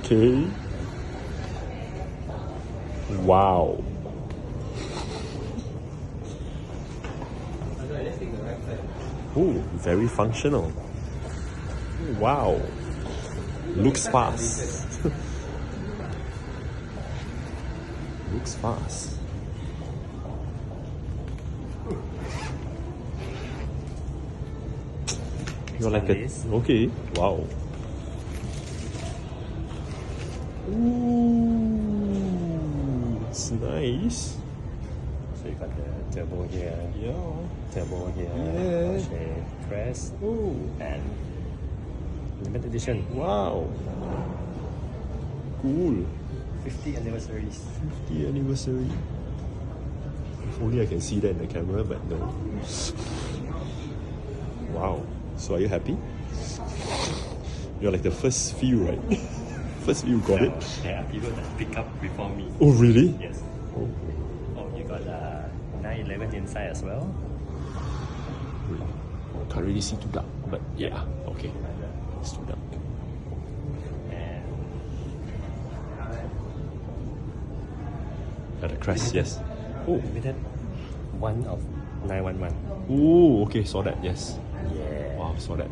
Okay. Wow. Oh, very functional. Wow. Looks fast. Looks fast. You're like a... Okay. Wow. Ooh, it's nice. So you got the turbo here, Yeah. turbo here, Yeah. Porsche crest, Oh, and limited edition wow. Cool. 50 anniversaries. 50th anniversary. If only I can see that in the camera, but no. Wow. So are you happy? You're like the first few, right? First few got it. Yeah, people that pick up before me. Oh, really? Yes. Oh, Oh, you got 911 inside as well. can't really see too dark, but yeah, okay. It's too dark. And Got the crest, yes. Oh, limited one of 911. oh, okay, saw that, yes. Yeah. Wow, saw that.